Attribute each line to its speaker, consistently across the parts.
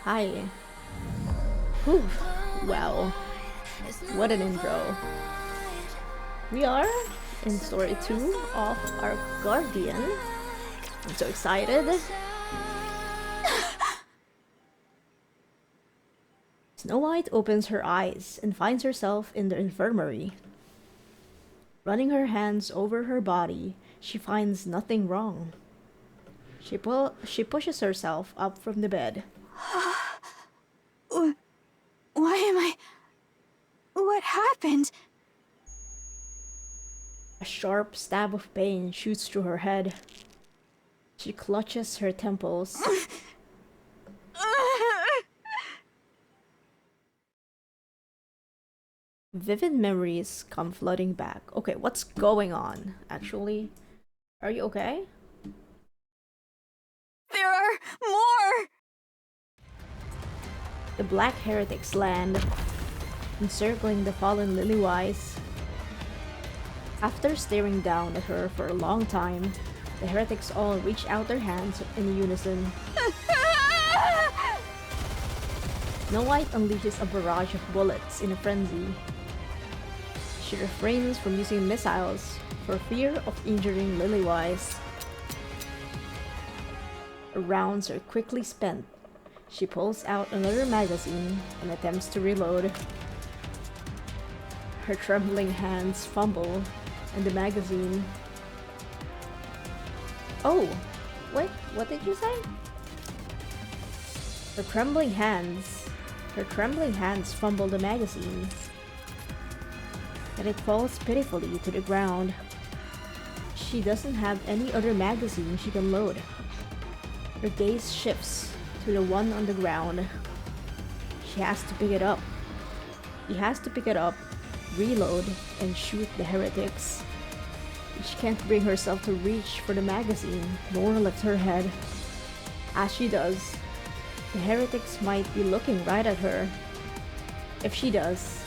Speaker 1: Hi. Whew. Wow. What an intro. We are in story 2 of our Guardian. I'm so excited. Snow White opens her eyes and finds herself in the infirmary. Running her hands over her body, she finds nothing wrong. She pushes herself up from the bed.
Speaker 2: Why am I... What happened?
Speaker 1: A sharp stab of pain shoots through her head. She clutches her temples. Vivid memories come flooding back. Okay, what's going on, actually? Are you okay?
Speaker 2: There are more!
Speaker 1: The Black Heretics land, encircling the fallen Lilywise. After staring down at her for a long time, the heretics all reach out their hands in unison. Snow White unleashes a barrage of bullets in a frenzy. She refrains from using missiles for fear of injuring Lilywise. Her rounds are quickly spent. She pulls out another magazine and attempts to reload. Her trembling hands fumble, and the magazine... Oh! Wait, what did you say? Her trembling hands fumble the magazine, and it falls pitifully to the ground. She doesn't have any other magazine she can load. Her gaze shifts to the one on the ground. She has to pick it up. She has to pick it up, reload, and shoot the heretics. She can't bring herself to reach for the magazine, nor lift her head. As she does, the heretics might be looking right at her. If she does,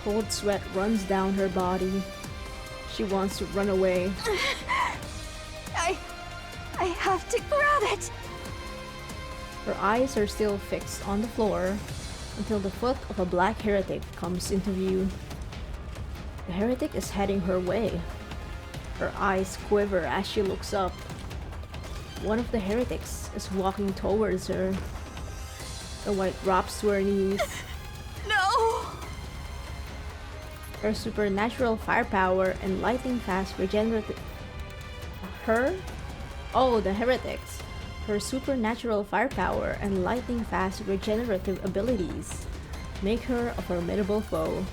Speaker 1: cold sweat runs down her body. She wants to run away.
Speaker 2: I have to grab it!
Speaker 1: Her eyes are still fixed on the floor until the foot of a black heretic comes into view. The heretic is heading her way. Her eyes quiver as she looks up. One of the heretics is walking towards her. The White drops to her knees.
Speaker 2: No!
Speaker 1: Her supernatural firepower and lightning fast regenerative... the heretics. Her supernatural firepower and lightning fast regenerative abilities make her a formidable foe.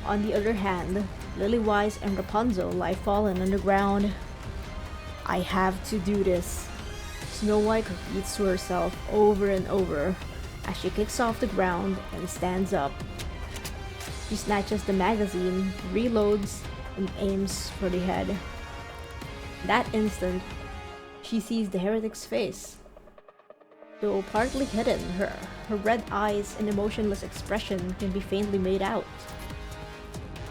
Speaker 1: On the other hand, Lilywise and Rapunzel lie fallen on the ground. I have to do this. Snow White repeats to herself over and over as she kicks off the ground and stands up. She snatches the magazine, reloads, and aims for the head. That instant, she sees the heretic's face. Though partly hidden, her red eyes and emotionless expression can be faintly made out.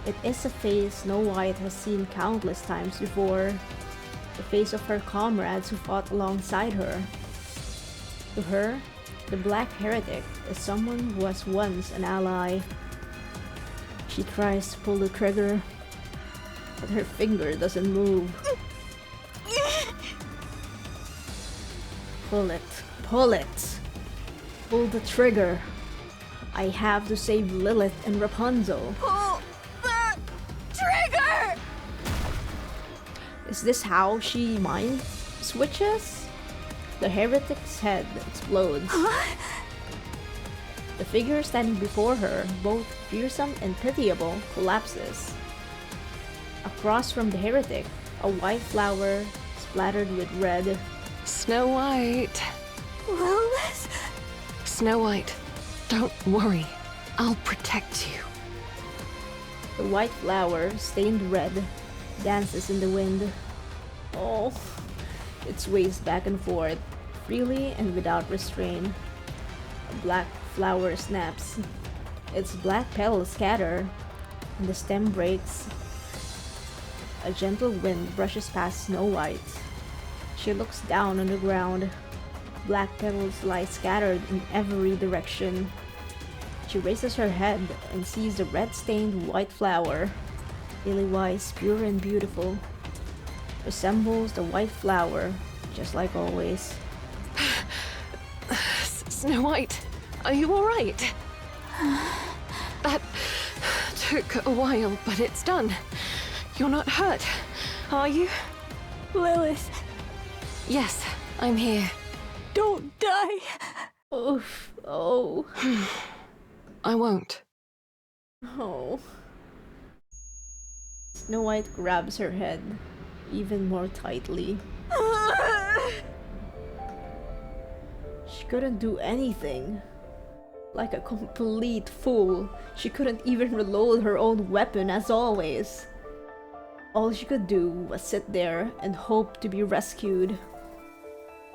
Speaker 1: It is a face Snow White has seen countless times before, the face of her comrades who fought alongside her. To her, the Black Heretic is someone who was once an ally. She tries to pull the trigger, but her finger doesn't move. Pull it. Pull it! Pull the trigger. I have to save Lilith and Rapunzel.
Speaker 2: Pull the trigger!
Speaker 1: Is this how she mind switches? The heretic's head explodes.
Speaker 2: Huh?
Speaker 1: The figure standing before her, both fearsome and pitiable, collapses. Across from the heretic, a white flower splattered with red.
Speaker 3: Snow White.
Speaker 2: Lilith?
Speaker 3: Snow White, don't worry. I'll protect you.
Speaker 1: The white flower, stained red, dances in the wind. Oh, it sways back and forth, freely and without restraint. A black flower snaps. Its black petals scatter, and the stem breaks. A gentle wind brushes past Snow White. She looks down on the ground. Black petals lie scattered in every direction. She raises her head and sees the red-stained white flower. Lily-wise, pure and beautiful. Resembles the white flower, just like always.
Speaker 3: Snow White, are you alright? That took a while, but it's done. You're not hurt, are you?
Speaker 2: Lilith,
Speaker 3: Yes, I'm here.
Speaker 2: don't die.
Speaker 1: Oof. Oh.
Speaker 3: I won't.
Speaker 1: Oh. Snow White grabs her head even more tightly. She couldn't do anything. Like a complete fool, she couldn't even reload her own weapon as always. All she could do was sit there and hope to be rescued.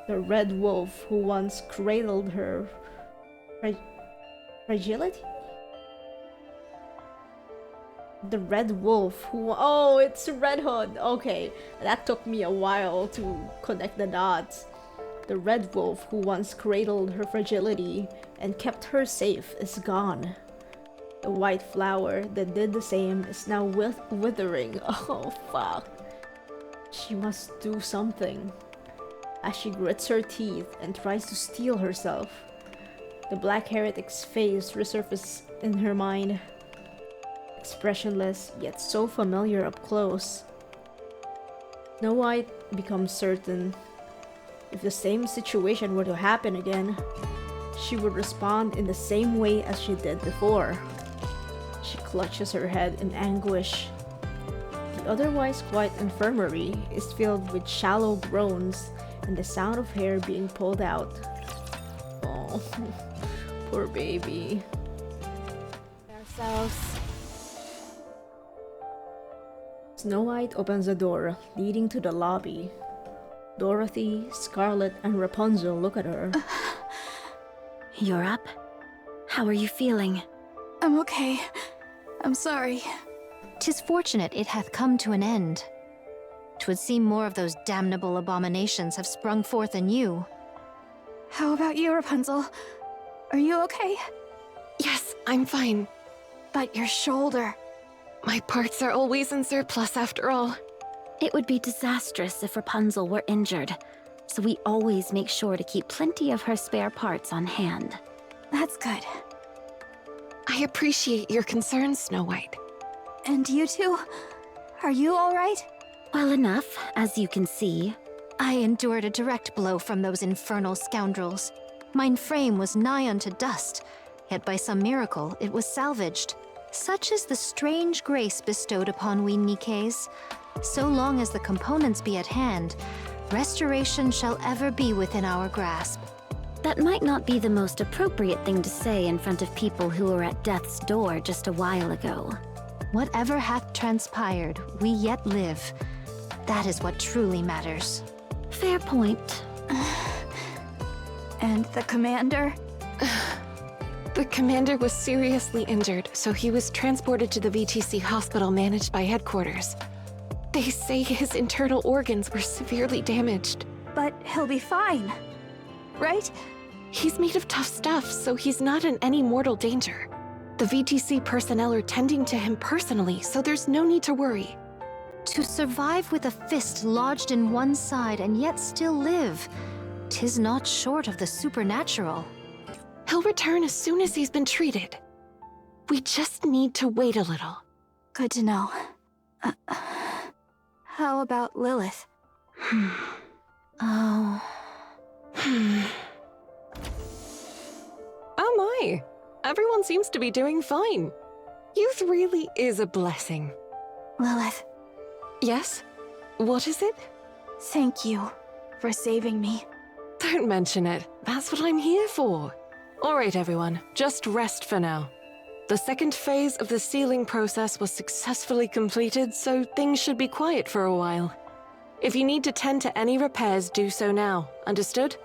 Speaker 1: The red wolf who once cradled her fragility? The red wolf who— oh, it's Red Hood! Okay, that took me a while to connect the dots. The red wolf who once cradled her fragility and kept her safe is gone. The white flower that did the same is now withering. Oh fuck. She must do something. As she grits her teeth and tries to steel herself, the black heretic's face resurfaces in her mind. Expressionless, yet so familiar up close. Snow White becomes certain if the same situation were to happen again, she would respond in the same way as she did before. She clutches her head in anguish. The otherwise quiet infirmary is filled with shallow groans and the sound of hair being pulled out. Oh, poor baby.
Speaker 2: Ourselves.
Speaker 1: Snow White opens the door leading to the lobby. Dorothy, Scarlet, and Rapunzel look at her.
Speaker 4: You're up? How are you feeling?
Speaker 2: I'm okay. I'm sorry.
Speaker 4: 'Tis fortunate it hath come to an end. 'Twould seem more of those damnable abominations have sprung forth in you.
Speaker 2: How about you, Rapunzel? Are you okay?
Speaker 3: Yes, I'm fine.
Speaker 2: But your shoulder.
Speaker 3: My parts are always in surplus after all.
Speaker 4: It would be disastrous if Rapunzel were injured, so we always make sure to keep plenty of her spare parts on hand.
Speaker 2: That's good.
Speaker 3: I appreciate your concern, Snow White.
Speaker 2: And you two? Are you alright?
Speaker 4: Well enough, as you can see.
Speaker 5: I endured a direct blow from those infernal scoundrels. Mine frame was nigh unto dust, yet by some miracle it was salvaged. Such is the strange grace bestowed upon we NIKKEs. So long as the components be at hand, restoration shall ever be within our grasp.
Speaker 4: That might not be the most appropriate thing to say in front of people who were at death's door just a while ago.
Speaker 5: Whatever hath transpired, we yet live. That is what truly matters.
Speaker 4: Fair point.
Speaker 2: And the commander?
Speaker 3: The commander was seriously injured, so he was transported to the VTC hospital managed by headquarters. They say his internal organs were severely damaged.
Speaker 2: But he'll be fine. Right?
Speaker 3: He's made of tough stuff, so he's not in any mortal danger. The VTC personnel are tending to him personally, so there's no need to worry.
Speaker 5: To survive with a fist lodged in one side and yet still live, 'tis not short of the supernatural.
Speaker 3: He'll return as soon as he's been treated. We just need to wait a little.
Speaker 2: Good to know. How about Lilith?
Speaker 5: Oh.
Speaker 3: Oh my! Everyone seems to be doing fine. Youth really is a blessing.
Speaker 2: Lilith,
Speaker 3: Yes? What is it?
Speaker 2: thank you for saving me.
Speaker 3: Don't mention it. That's what I'm here for. Alright everyone, just rest for now. The second phase of the sealing process was successfully completed, so things should be quiet for a while. If you need to tend to any repairs, do so now. Understood?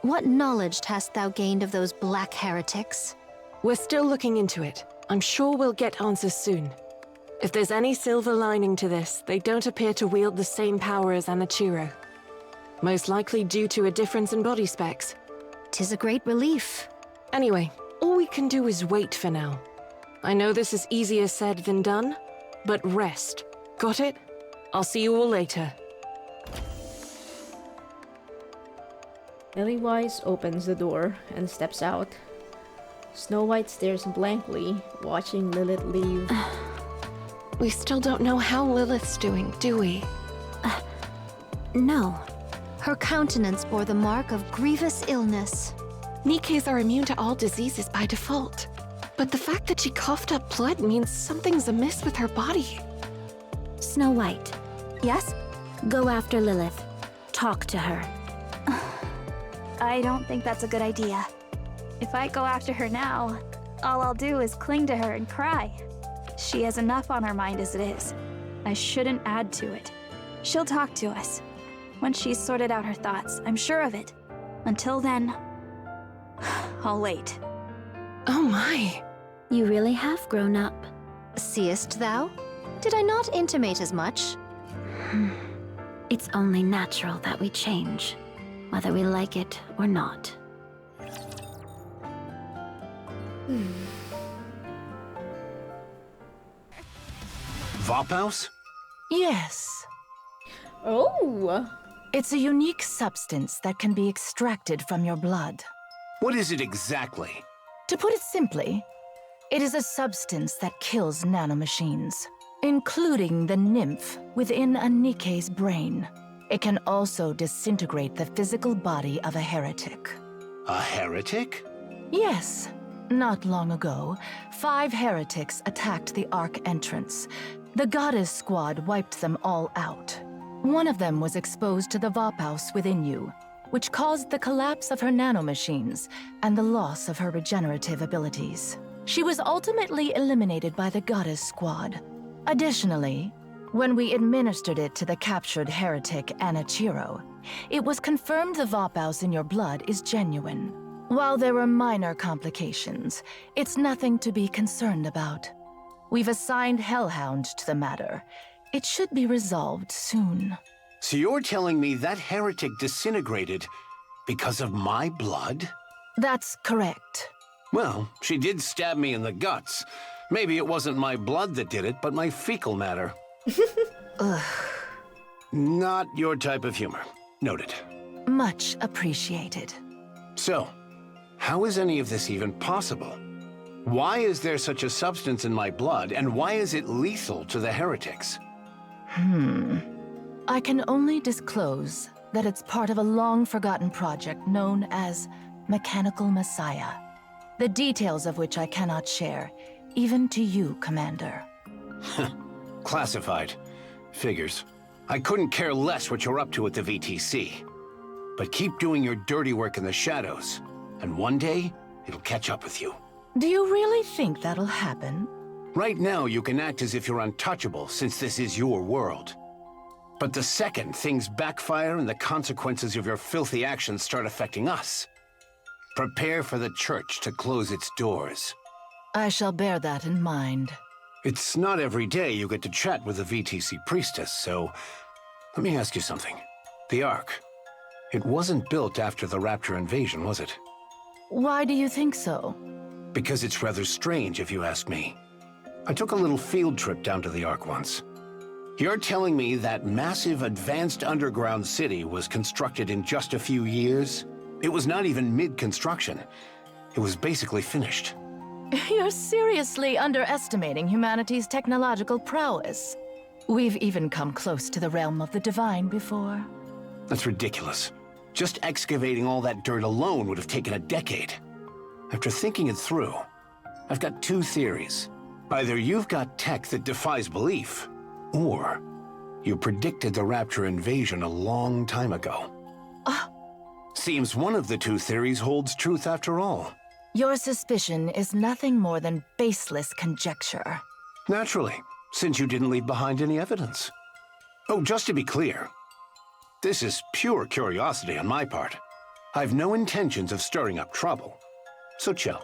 Speaker 5: What knowledge hast thou gained of those black heretics?
Speaker 3: We're still looking into it. I'm sure we'll get answers soon. If there's any silver lining to this, they don't appear to wield the same power as Anichiro. Most likely due to a difference in body specs.
Speaker 5: 'Tis a great relief.
Speaker 3: Anyway, all we can do is wait for now. I know this is easier said than done, but rest. Got it? I'll see you all later.
Speaker 1: Lilywise opens the door and steps out. Snow White stares blankly, watching Lilith leave.
Speaker 3: We still don't know how Lilith's doing, do we?
Speaker 5: No. Her countenance bore the mark of grievous illness.
Speaker 3: Nikkes are immune to all diseases by default. But the fact that she coughed up blood means something's amiss with her body.
Speaker 4: Snow White,
Speaker 2: Yes?
Speaker 4: go after Lilith. Talk to her.
Speaker 2: I don't think that's a good idea. If I go after her now, all I'll do is cling to her and cry. She has enough on her mind as it is. I shouldn't add to it. She'll talk to us. Once she's sorted out her thoughts, I'm sure of it. Until then, I'll wait.
Speaker 3: Oh my.
Speaker 4: You really have grown up.
Speaker 5: Seest thou? Did I not intimate as much?
Speaker 4: It's only natural that we change, whether we like it or not.
Speaker 6: Vophouse?
Speaker 7: Yes.
Speaker 1: Oh!
Speaker 7: It's a unique substance that can be extracted from your blood.
Speaker 6: What is it exactly?
Speaker 7: To put it simply, it is a substance that kills nanomachines, including the nymph within a Nikke's brain. It can also disintegrate the physical body of a heretic.
Speaker 6: A heretic?
Speaker 7: Yes. Not long ago, 5 heretics attacked the Ark entrance. The goddess squad wiped them all out. One of them was exposed to the Vophouse within you, which caused the collapse of her nanomachines and the loss of her regenerative abilities. She was ultimately eliminated by the goddess squad. Additionally, when we administered it to the captured heretic Anichiro, it was confirmed the Vophouse in your blood is genuine. While there were minor complications, it's nothing to be concerned about. We've assigned Hellhound to the matter. It should be resolved soon.
Speaker 6: So you're telling me that heretic disintegrated because of my blood?
Speaker 7: That's correct.
Speaker 6: Well, she did stab me in the guts. Maybe it wasn't my blood that did it, but my fecal matter.
Speaker 7: Ugh.
Speaker 6: Not your type of humor. Noted.
Speaker 7: Much appreciated.
Speaker 6: So, how is any of this even possible? Why is there such a substance in my blood, and why is it lethal to the heretics?
Speaker 7: I can only disclose that it's part of a long-forgotten project known as Mechanical Messiah, the details of which I cannot share, even to you, Commander.
Speaker 6: Classified. Figures. I couldn't care less what you're up to at the VTC. But keep doing your dirty work in the shadows, and one day, it'll catch up with you.
Speaker 7: Do you really think that'll happen?
Speaker 6: Right now, you can act as if you're untouchable, since this is your world. But the second things backfire and the consequences of your filthy actions start affecting us, prepare for the church to close its doors.
Speaker 7: I shall bear that in mind.
Speaker 6: It's not every day you get to chat with a VTC priestess, so let me ask you something. The Ark, it wasn't built after the Rapture invasion, was it?
Speaker 7: Why do you think so?
Speaker 6: Because it's rather strange, if you ask me. I took a little field trip down to the Ark once. You're telling me that massive advanced underground city was constructed in just a few years? It was not even mid-construction. It was basically finished.
Speaker 7: You're seriously underestimating humanity's technological prowess. We've even come close to the realm of the divine before.
Speaker 6: That's ridiculous. Just excavating all that dirt alone would have taken a decade. After thinking it through, I've got 2 theories. Either you've got tech that defies belief, or you predicted the Rapture invasion a long time ago. Seems one of the 2 theories holds truth after all.
Speaker 7: Your suspicion is nothing more than baseless conjecture.
Speaker 6: Naturally, since you didn't leave behind any evidence. Oh, just to be clear, this is pure curiosity on my part. I've no intentions of stirring up trouble, so chill.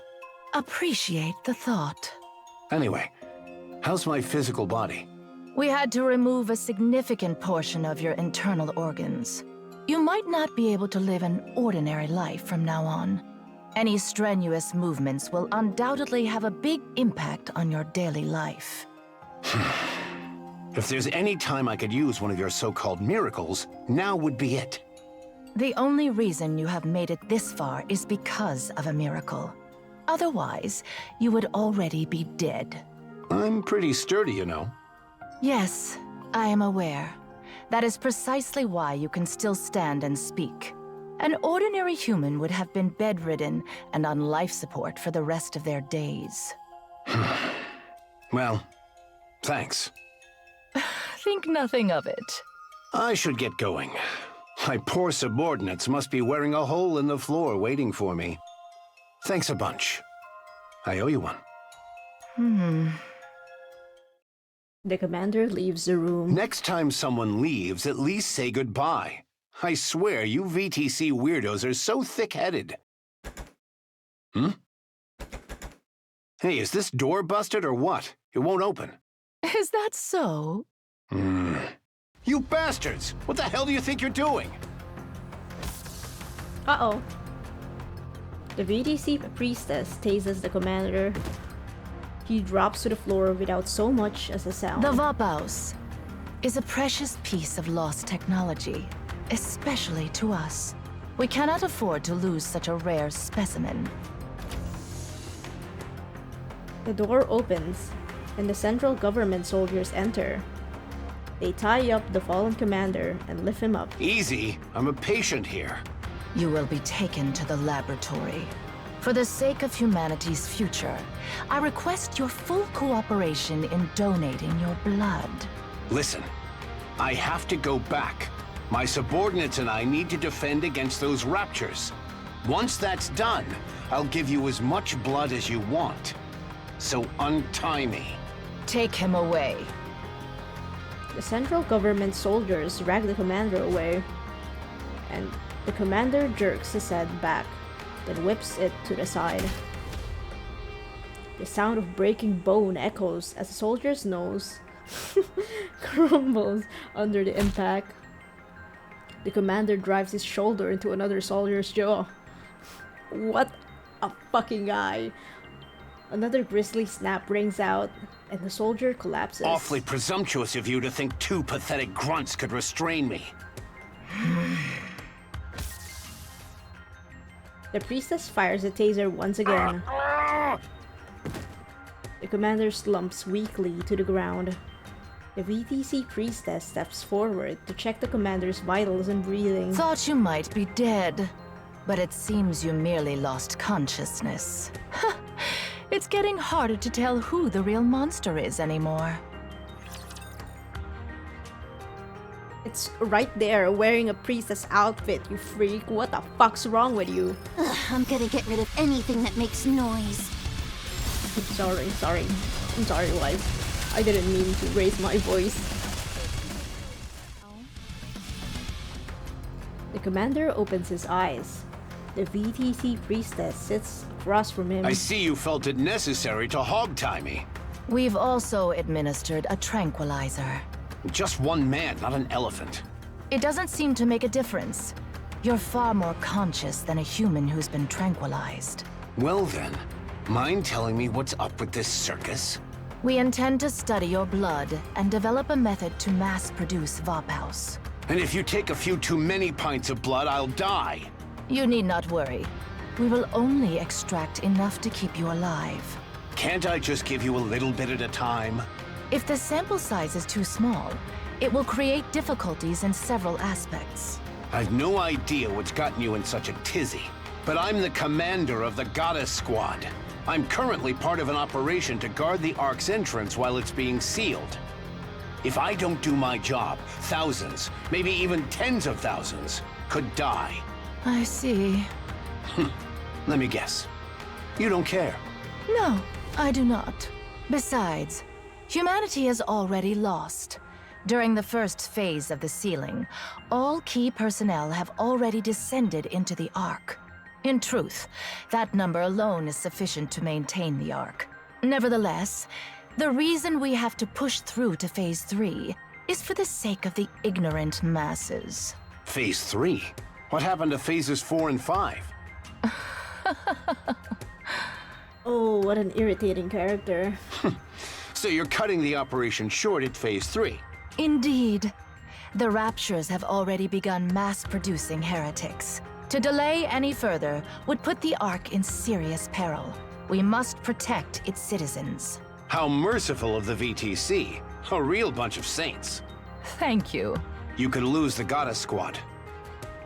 Speaker 7: Appreciate the thought.
Speaker 6: Anyway, How's my physical body?
Speaker 7: We had to remove a significant portion of your internal organs. You might not be able to live an ordinary life from now on. Any strenuous movements will undoubtedly have a big impact on your daily life.
Speaker 6: If there's any time I could use one of your so-called miracles, now would be it.
Speaker 7: The only reason you have made it this far is because of a miracle. Otherwise, you would already be dead.
Speaker 6: I'm pretty sturdy, you know.
Speaker 7: Yes, I am aware. That is precisely why you can still stand and speak. An ordinary human would have been bedridden and on life support for the rest of their days.
Speaker 6: Well, thanks.
Speaker 7: Think nothing of it.
Speaker 6: I should get going. My poor subordinates must be wearing a hole in the floor waiting for me. Thanks a bunch. I owe you one.
Speaker 1: The commander leaves the room.
Speaker 6: Next time someone leaves, at least say goodbye. I swear, you VTC weirdos are so thick-headed. Hey, is this door busted or what? It won't open.
Speaker 7: Is that so?
Speaker 6: You bastards! What the hell do you think you're doing?
Speaker 1: Uh-oh. The VTC priestess tases the commander. He drops to the floor without so much as a sound.
Speaker 7: The Vapaus is a precious piece of lost technology, especially to us. We cannot afford to lose such a rare specimen.
Speaker 1: The door opens, and the central government soldiers enter. They tie up the fallen commander and lift him up.
Speaker 6: Easy. I'm a patient here.
Speaker 7: You will be taken to the laboratory. For the sake of humanity's future, I request your full cooperation in donating your blood.
Speaker 6: Listen, I have to go back. My subordinates and I need to defend against those raptures. Once that's done, I'll give you as much blood as you want. So untie me.
Speaker 7: Take him away.
Speaker 1: The central government soldiers drag the commander away, and the commander jerks his head back, then whips it to the side. The sound of breaking bone echoes as the soldier's nose crumbles under the impact. The commander drives his shoulder into another soldier's jaw. What a fucking guy. Another grisly snap rings out, and the soldier collapses.
Speaker 6: Awfully presumptuous of you to think two pathetic grunts could restrain me.
Speaker 1: The priestess fires a taser once again. The commander slumps weakly to the ground. The VTC priestess steps forward to check the commander's vitals and breathing.
Speaker 7: Thought you might be dead, but it seems you merely lost consciousness. It's getting harder to tell who the real monster is anymore.
Speaker 1: It's right there, wearing a priestess outfit, you freak. What the fuck's wrong with you?
Speaker 4: I'm gonna get rid of anything that makes noise.
Speaker 1: I'm sorry, wife. I didn't mean to raise my voice. The commander opens his eyes. The VTC priestess sits across from him.
Speaker 6: I see you felt it necessary to hogtie me.
Speaker 7: We've also administered a tranquilizer.
Speaker 6: Just one man, not an elephant.
Speaker 7: It doesn't seem to make a difference. You're far more conscious than a human who's been tranquilized.
Speaker 6: Well then, mind telling me what's up with this circus?
Speaker 7: We intend to study your blood and develop a method to mass-produce Vapaus.
Speaker 6: And if you take a few too many pints of blood, I'll die.
Speaker 7: You need not worry. We will only extract enough to keep you alive.
Speaker 6: Can't I just give you a little bit at a time?
Speaker 7: If the sample size is too small, it will create difficulties in several aspects.
Speaker 6: I've no idea what's gotten you in such a tizzy, but I'm the commander of the Goddess Squad. I'm currently part of an operation to guard the Ark's entrance while it's being sealed. If I don't do my job, thousands, maybe even tens of thousands, could die.
Speaker 7: I see.
Speaker 6: Let me guess. You don't care.
Speaker 7: No, I do not. Besides, humanity has already lost. During the first phase of the sealing, all key personnel have already descended into the Ark. In truth, that number alone is sufficient to maintain the Ark. Nevertheless, The reason we have to push through to Phase 3 is for the sake of the ignorant masses.
Speaker 6: Phase 3? What happened to Phases 4 and 5?
Speaker 1: Oh, what an irritating character.
Speaker 6: So you're cutting the operation short at Phase 3?
Speaker 7: Indeed. The Raptures have already begun mass-producing heretics. To delay any further would put the Ark in serious peril. We must protect its citizens.
Speaker 6: How merciful of the VTC. A real bunch of saints.
Speaker 7: Thank you.
Speaker 6: You could lose the Goddess Squad.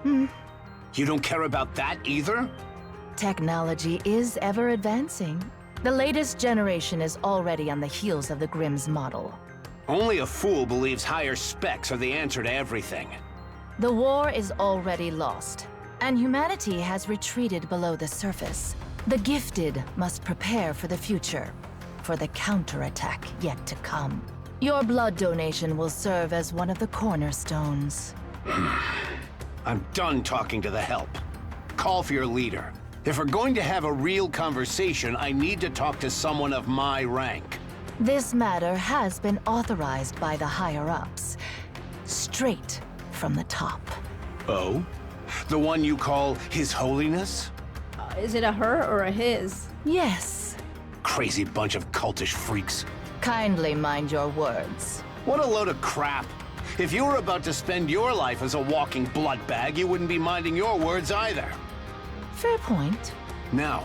Speaker 6: You don't care about that either?
Speaker 7: Technology is ever advancing. The latest generation is already on the heels of the Grimm's model.
Speaker 6: Only a fool believes higher specs are the answer to everything.
Speaker 7: The war is already lost, and humanity has retreated below the surface. The gifted must prepare for the future, for the counterattack yet to come. Your blood donation will serve as one of the cornerstones.
Speaker 6: I'm done talking to the help. Call for your leader. If we're going to have a real conversation, I need to talk to someone of my rank.
Speaker 7: This matter has been authorized by the higher-ups, straight from the top.
Speaker 6: Oh? The one you call His Holiness?
Speaker 1: Is it a her or a his?
Speaker 7: Yes.
Speaker 6: Crazy bunch of cultish freaks.
Speaker 7: Kindly mind your words.
Speaker 6: What a load of crap. If you were about to spend your life as a walking blood bag, you wouldn't be minding your words either.
Speaker 7: Fair point.
Speaker 6: Now,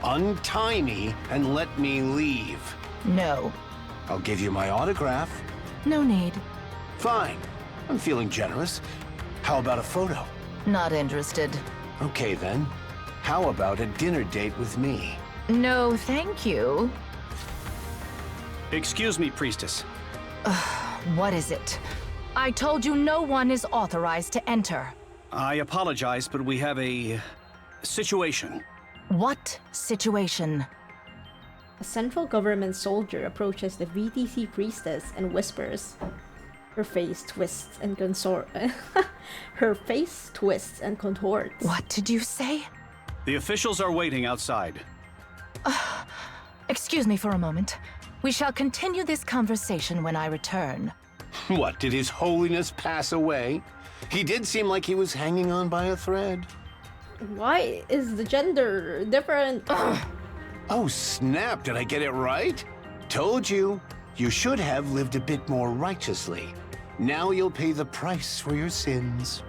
Speaker 6: untie me and let me leave.
Speaker 7: No.
Speaker 6: I'll give you my autograph.
Speaker 7: No need.
Speaker 6: Fine. I'm feeling generous. How about a photo?
Speaker 7: Not interested.
Speaker 6: Okay then. How about a dinner date with me?
Speaker 7: No, thank you.
Speaker 8: Excuse me, Priestess.
Speaker 7: What is it? I told you no one is authorized to enter.
Speaker 8: I apologize, but we have a situation.
Speaker 7: What situation?
Speaker 1: A central government soldier approaches the VTC priestess and whispers. Her face twists and Her face twists and contorts.
Speaker 7: What did you say?
Speaker 8: The officials are waiting outside.
Speaker 7: Excuse me for a moment. We shall continue this conversation when I return.
Speaker 6: What, did His Holiness pass away? He did seem like he was hanging on by a thread.
Speaker 1: Why is the gender different?
Speaker 6: Oh snap, did I get it right? Told you. You should have lived a bit more righteously. Now you'll pay the price for your sins.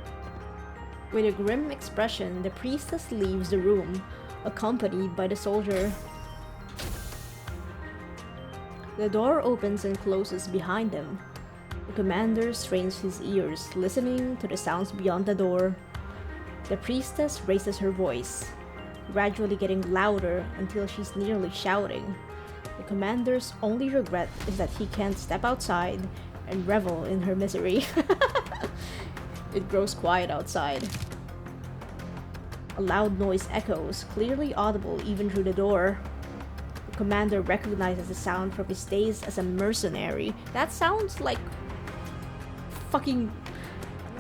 Speaker 1: With a grim expression, the priestess leaves the room, accompanied by the soldier. The door opens and closes behind them. The commander strains his ears, listening to the sounds beyond the door. The priestess raises her voice, gradually getting louder until she's nearly shouting. The commander's only regret is that he can't step outside and revel in her misery. It grows quiet outside. A loud noise echoes, clearly audible even through the door. The commander recognizes the sound from his days as a mercenary. That sounds like fucking,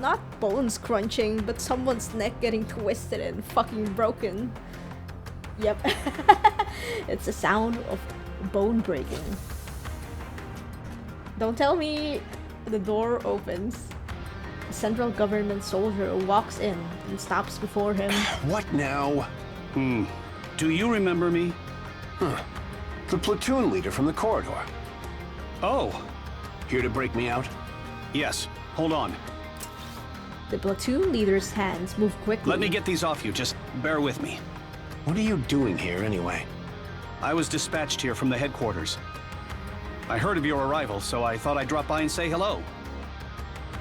Speaker 1: not bones crunching, but someone's neck getting twisted and fucking broken. Yep. It's the sound of bone breaking. Don't tell me. The door opens. A central government soldier walks in and stops before him.
Speaker 6: What now?
Speaker 8: Do you remember me?
Speaker 6: The platoon leader from the corridor.
Speaker 8: Oh,
Speaker 6: Here to break me out?
Speaker 8: yes. Hold on.
Speaker 1: The platoon leader's hands move quickly.
Speaker 8: Let me get these off you. Just bear with me.
Speaker 6: What are you doing here anyway?
Speaker 8: I was dispatched here from the headquarters. I heard of your arrival, so I thought I'd drop by and say hello.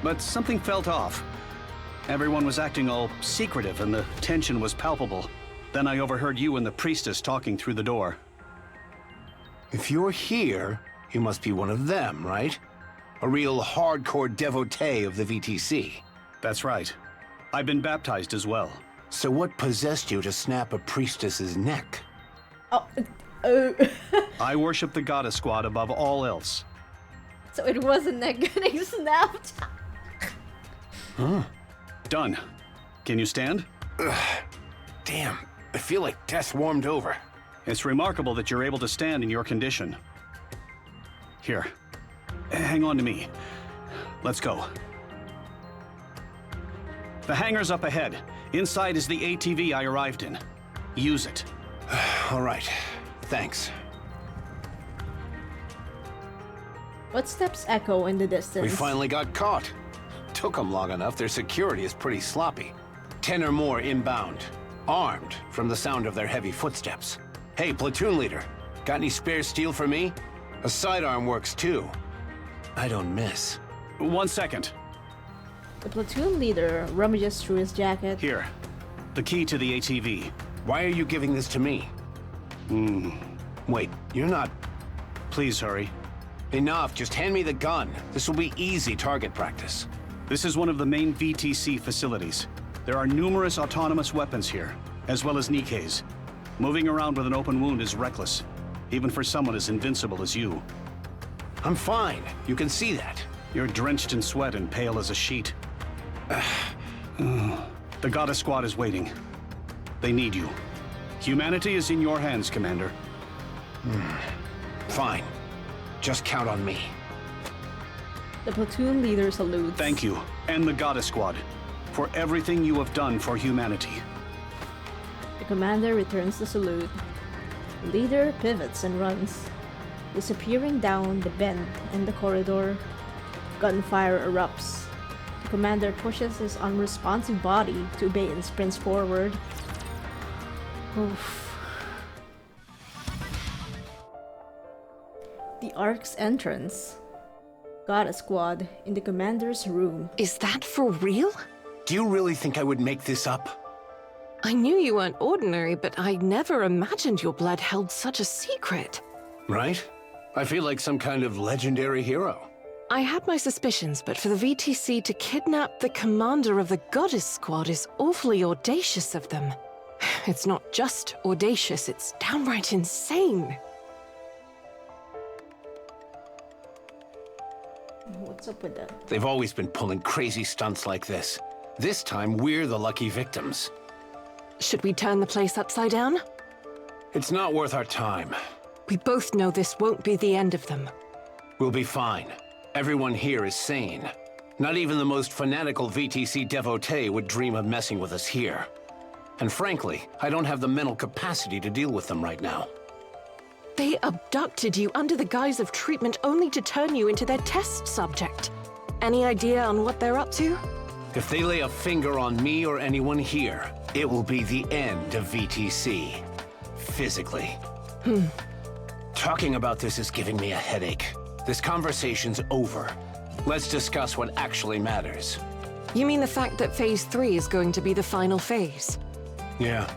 Speaker 8: But something felt off. Everyone was acting all secretive and the tension was palpable. Then I overheard you and the priestess talking through the door.
Speaker 6: If you're here, you must be one of them, right? A real hardcore devotee of the VTC.
Speaker 8: That's right. I've been baptized as well.
Speaker 6: So what possessed you to snap a priestess's neck?
Speaker 8: I worship the Goddess Squad above all else.
Speaker 1: So it was a neck getting snapped.
Speaker 8: Done. Can you stand?
Speaker 6: Damn, I feel like death warmed over.
Speaker 8: It's remarkable that you're able to stand in your condition. Here. Hang on to me. Let's go. The hangar's up ahead. Inside is the ATV I arrived in. Use it.
Speaker 6: All right. Thanks.
Speaker 1: Footsteps echo in the distance.
Speaker 6: We finally got caught. Took them long enough. Their security is pretty sloppy. 10 or more inbound. Armed from the sound of their heavy footsteps. Hey, platoon leader. Got any spare steel for me? A sidearm works too. I don't miss.
Speaker 8: 1 second.
Speaker 1: The platoon leader rummages through his jacket.
Speaker 8: Here. The key to the ATV.
Speaker 6: Why are you giving this to me? Wait, you're not...
Speaker 8: Please hurry.
Speaker 6: Enough, just hand me the gun. This will be easy target practice.
Speaker 8: This is one of the main VTC facilities. There are numerous autonomous weapons here, as well as NIKKEs. Moving around with an open wound is reckless, even for someone as invincible as you.
Speaker 6: I'm fine. You can see that.
Speaker 8: You're drenched in sweat and pale as a sheet. The Goddess Squad is waiting. They need you. Humanity is in your hands, Commander.
Speaker 6: Fine. Just count on me.
Speaker 1: The platoon leader salutes.
Speaker 8: Thank you, and the Goddess Squad, for everything you have done for humanity.
Speaker 1: The commander returns the salute. The leader pivots and runs, disappearing down the bend in the corridor. Gunfire erupts. The commander pushes his unresponsive body to obey and sprints forward. Oof. The Ark's entrance. Goddess Squad in the commander's room.
Speaker 3: Is that for real?
Speaker 6: Do you really think I would make this up?
Speaker 3: I knew you weren't ordinary, but I never imagined your blood held such a secret.
Speaker 6: Right? I feel like some kind of legendary hero.
Speaker 3: I had my suspicions, but for the VTC to kidnap the commander of the Goddess Squad is awfully audacious of them. It's not just audacious, it's downright insane.
Speaker 1: What's up with that?
Speaker 6: They've always been pulling crazy stunts like this. This time, we're the lucky victims.
Speaker 3: Should we turn the place upside down?
Speaker 6: It's not worth our time.
Speaker 3: We both know this won't be the end of them.
Speaker 6: We'll be fine. Everyone here is sane. Not even the most fanatical VTC devotee would dream of messing with us here. And frankly, I don't have the mental capacity to deal with them right now.
Speaker 3: They abducted you under the guise of treatment only to turn you into their test subject. Any idea on what they're up to?
Speaker 6: If they lay a finger on me or anyone here, it will be the end of VTC. Physically. Talking about this is giving me a headache. This conversation's over. Let's discuss what actually matters.
Speaker 3: You mean the fact that Phase 3 is going to be the final phase?
Speaker 6: Yeah.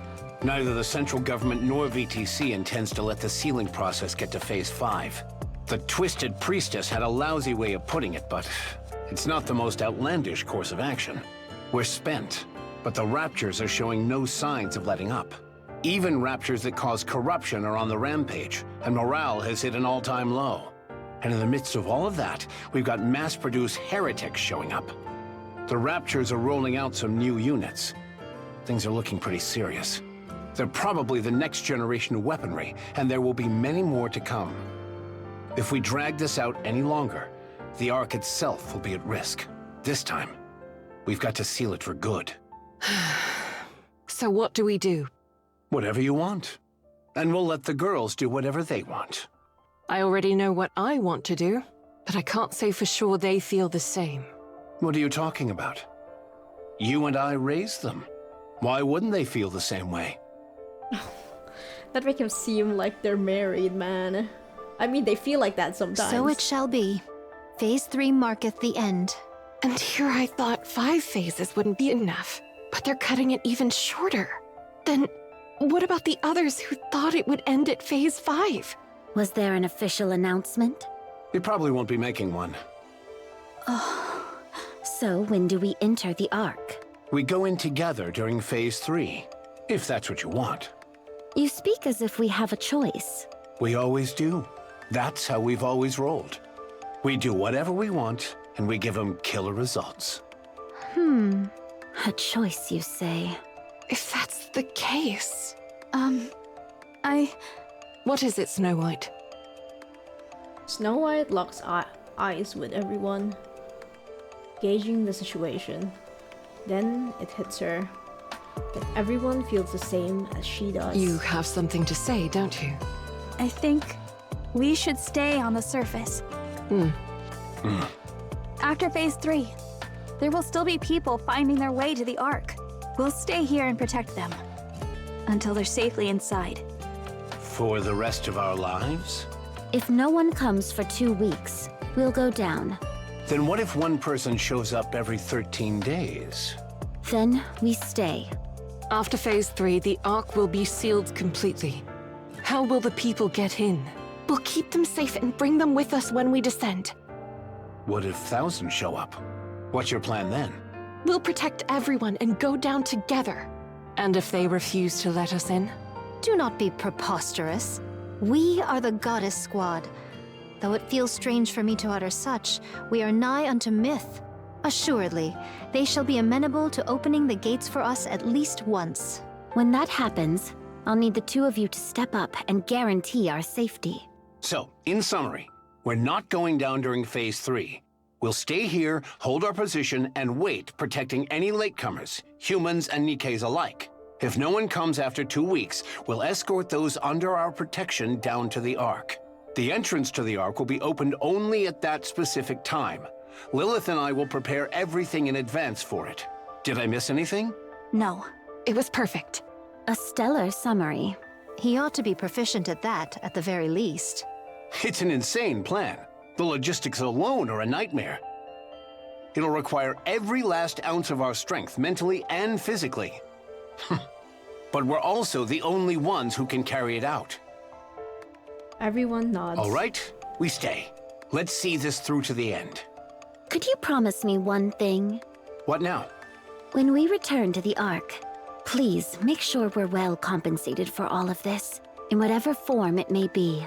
Speaker 6: Neither the central government nor VTC intends to let the sealing process get to Phase 5. The Twisted Priestess had a lousy way of putting it, but it's not the most outlandish course of action. We're spent, but the Raptures are showing no signs of letting up. Even Raptures that cause corruption are on the rampage, and morale has hit an all-time low. And in the midst of all of that, we've got mass-produced heretics showing up. The Raptures are rolling out some new units. Things are looking pretty serious. They're probably the next generation of weaponry, and there will be many more to come. If we drag this out any longer, the Ark itself will be at risk. This time, we've got to seal it for good.
Speaker 3: So what do we do?
Speaker 6: Whatever you want. And we'll let the girls do whatever they want.
Speaker 3: I already know what I want to do, but I can't say for sure they feel the same.
Speaker 6: What are you talking about? You and I raised them. Why wouldn't they feel the same way?
Speaker 1: That makes him seem like they're married, man. I mean, they feel like that sometimes.
Speaker 5: So it shall be. Phase 3 marketh the end.
Speaker 3: And here I thought 5 phases wouldn't be enough, but they're cutting it even shorter. Then what about the others who thought it would end at Phase 5?
Speaker 4: Was there an official announcement?
Speaker 6: We probably won't be making one.
Speaker 4: So when do we enter the Ark?
Speaker 6: We go in together during Phase 3, if that's what you want.
Speaker 4: You speak as if we have a choice.
Speaker 6: We always do. That's how we've always rolled. We do whatever we want, and we give them killer results.
Speaker 4: A choice, you say?
Speaker 3: If that's the case...
Speaker 2: I...
Speaker 3: What is it, Snow White?
Speaker 1: Snow White locks eyes with everyone, gauging the situation. Then it hits her that everyone feels the same as she does.
Speaker 3: You have something to say, don't you?
Speaker 2: I think we should stay on the surface. After Phase 3, there will still be people finding their way to the Ark. We'll stay here and protect them until they're safely inside.
Speaker 6: For the rest of our lives?
Speaker 4: If no one comes for 2 weeks, we'll go down.
Speaker 6: Then what if one person shows up every 13 days?
Speaker 4: Then we stay.
Speaker 3: After Phase 3, the Ark will be sealed completely. How will the people get in? We'll keep them safe and bring them with us when we descend.
Speaker 6: What if thousands show up? What's your plan then?
Speaker 3: We'll protect everyone and go down together. And if they refuse to let us in?
Speaker 5: Do not be preposterous. We are the Goddess Squad. Though it feels strange for me to utter such, we are nigh unto myth. Assuredly, they shall be amenable to opening the gates for us at least once.
Speaker 4: When that happens, I'll need the 2 of you to step up and guarantee our safety.
Speaker 6: So, in summary, we're not going down during Phase 3. We'll stay here, hold our position, and wait, protecting any latecomers, humans and NIKKEs alike. If no one comes after 2 weeks, we'll escort those under our protection down to the Ark. The entrance to the Ark will be opened only at that specific time. Lilith and I will prepare everything in advance for it. Did I miss anything?
Speaker 2: No.
Speaker 3: It was perfect.
Speaker 4: A stellar summary.
Speaker 5: He ought to be proficient at that, at the very least.
Speaker 6: It's an insane plan. The logistics alone are a nightmare. It'll require every last ounce of our strength, mentally and physically. But we're also the only ones who can carry it out.
Speaker 1: Everyone nods.
Speaker 6: All right, we stay. Let's see this through to the end.
Speaker 4: Could you promise me one thing?
Speaker 6: What now?
Speaker 4: When we return to the Ark, please make sure we're well compensated for all of this, in whatever form it may be.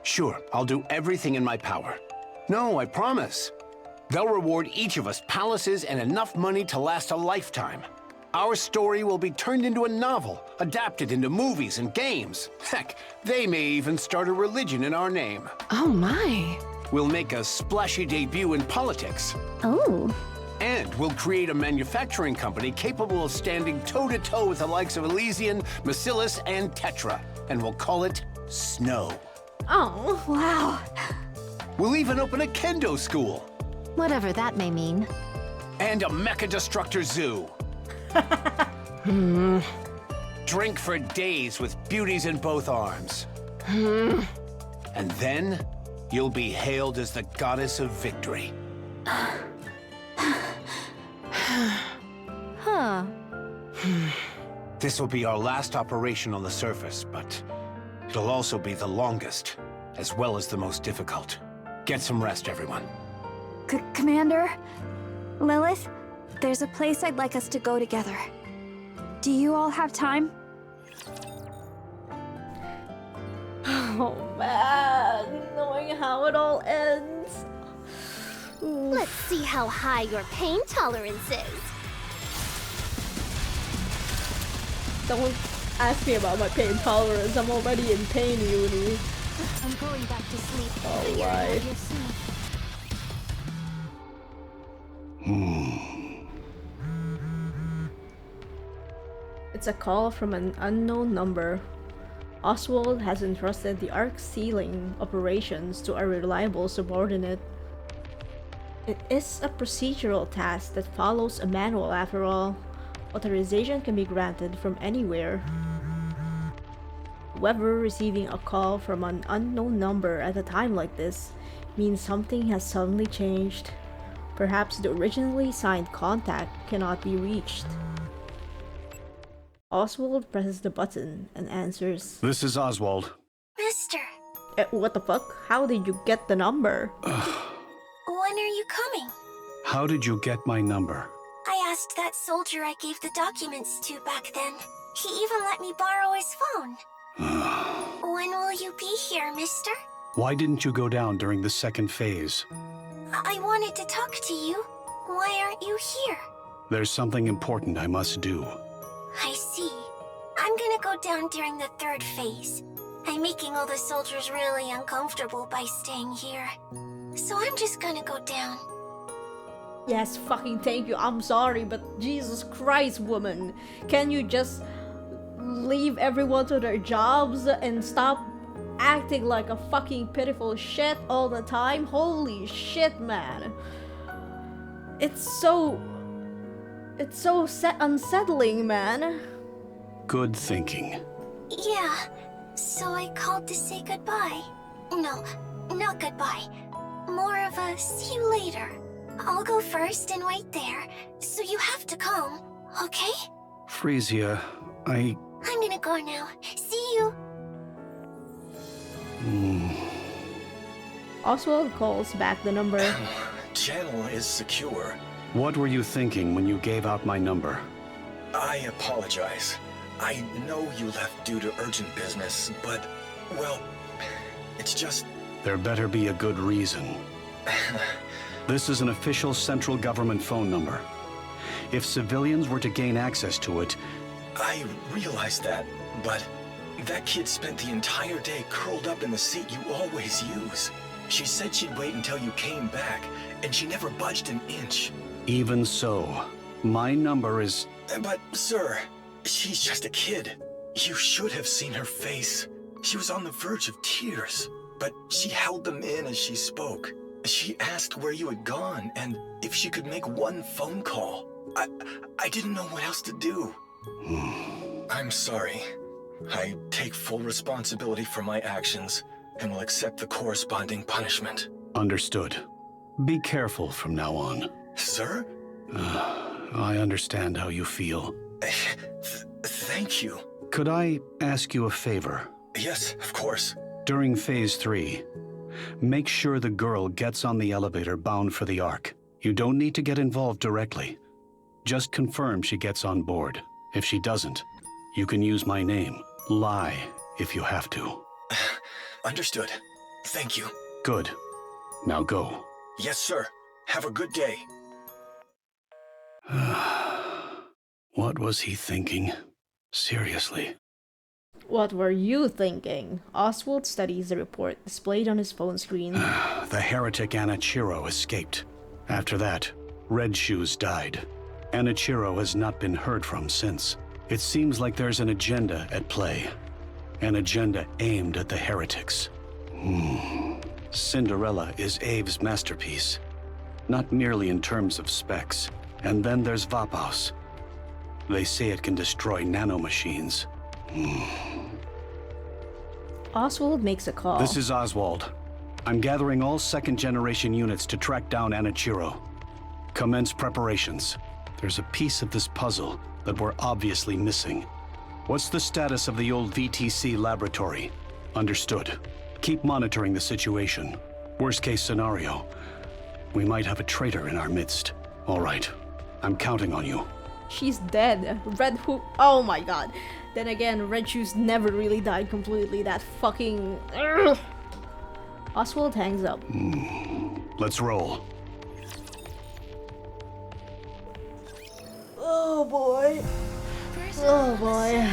Speaker 6: Sure, I'll do everything in my power. No, I promise. They'll reward each of us palaces and enough money to last a lifetime. Our story will be turned into a novel, adapted into movies and games. Heck, they may even start a religion in our name.
Speaker 3: Oh my.
Speaker 6: We'll make a splashy debut in politics.
Speaker 4: Oh.
Speaker 6: And we'll create a manufacturing company capable of standing toe-to-toe with the likes of Elysian, Bacillus, and Tetra. And we'll call it Snow.
Speaker 1: Oh,
Speaker 2: Wow.
Speaker 6: We'll even open a kendo school.
Speaker 5: Whatever that may mean.
Speaker 6: And a mecha destructor zoo. Drink for days with beauties in both arms. And then, you'll be hailed as the goddess of victory.
Speaker 5: Huh.
Speaker 6: This will be our last operation on the surface, but it'll also be the longest, as well as the most difficult. Get some rest, everyone.
Speaker 2: Commander? Lilith? There's a place I'd like us to go together. Do you all have time?
Speaker 1: oh man, knowing how it all ends. Ooh.
Speaker 9: Let's see how high your pain tolerance is.
Speaker 1: Don't ask me about my pain tolerance. I'm already in pain, Uni.
Speaker 9: I'm going back to sleep.
Speaker 1: Oh,
Speaker 9: You're
Speaker 1: why?
Speaker 9: out of your sleep.
Speaker 1: It's a call from an unknown number. Oswald has entrusted the Ark sealing operations to a reliable subordinate. It is a procedural task that follows a manual after all. Authorization can be granted from anywhere. However, receiving a call from an unknown number at a time like this means something has suddenly changed. Perhaps the originally signed contact cannot be reached. Oswald presses the button and answers.
Speaker 8: This is Oswald.
Speaker 9: Mister,
Speaker 1: What the fuck? How did you get the number?
Speaker 9: when are you coming?
Speaker 8: How did you get my number?
Speaker 9: I asked that soldier I gave the documents to back then. He even let me borrow his phone. When will you be here, mister?
Speaker 8: Why didn't you go down during the second phase?
Speaker 9: I wanted to talk to you. Why aren't you here?
Speaker 8: There's something important I must do.
Speaker 9: I see. I'm gonna go down during the third phase. I'm making all the soldiers really uncomfortable by staying here. So I'm just gonna go down.
Speaker 1: Yes, fucking thank you. I'm sorry, but Jesus Christ, woman. Can you just leave everyone to their jobs and stop acting like a fucking pitiful shit all the time? Holy shit, man. It's so unsettling, man.
Speaker 6: Good thinking.
Speaker 9: Yeah, so I called to say goodbye. No, not goodbye. More of a see you later. I'll go first and wait there, so you have to come, okay?
Speaker 8: Frisia,
Speaker 9: I'm gonna go now. See you.
Speaker 1: Oswald calls back the number.
Speaker 10: Channel is secure.
Speaker 8: What were you thinking when you gave out my number?
Speaker 10: I apologize. I know you left due to urgent business, but, well, it's just...
Speaker 8: There better be a good reason. This is an official central government phone number. If civilians were to gain access to it...
Speaker 10: I realize that, but that kid spent the entire day curled up in the seat you always use. She said she'd wait until you came back, and she never budged an inch.
Speaker 8: Even so, my number is...
Speaker 10: But, sir, she's just a kid. You should have seen her face. She was on the verge of tears, but she held them in as she spoke. She asked where you had gone, and if she could make one phone call. I didn't know what else to do. I'm sorry. I take full responsibility for my actions, and will accept the corresponding punishment.
Speaker 8: Understood. Be careful from now on.
Speaker 10: Sir?
Speaker 8: I understand how you feel.
Speaker 10: Thank you.
Speaker 8: Could I ask you a favor?
Speaker 10: Yes, of course.
Speaker 8: During Phase 3, make sure the girl gets on the elevator bound for the Ark. You don't need to get involved directly. Just confirm she gets on board. If she doesn't, you can use my name. Lie if you have to.
Speaker 10: Understood. Thank you.
Speaker 8: Good. Now go.
Speaker 10: Yes, sir. Have a good day.
Speaker 8: What was he thinking? Seriously.
Speaker 1: What were you thinking? Oswald studies the report displayed on his phone screen.
Speaker 8: The heretic Anichiro escaped. After that, Red Shoes died. Anichiro has not been heard from since. It seems like there's an agenda at play. An agenda aimed at the heretics. Cinderella is Abe's masterpiece. Not merely in terms of specs. And then there's Vapaus. They say it can destroy nanomachines.
Speaker 1: Oswald makes a call.
Speaker 8: This is Oswald. I'm gathering all second-generation units to track down Anichiro. Commence preparations. There's a piece of this puzzle that we're obviously missing. What's the status of the old VTC laboratory? Understood. Keep monitoring the situation. Worst-case scenario, we might have a traitor in our midst. All right. I'm counting on you.
Speaker 1: She's dead. Red Hook. Oh my god. Then again, Red Shoes never really died completely. That fucking... Ugh. Oswald hangs up.
Speaker 8: Let's roll.
Speaker 1: Oh boy. Oh boy.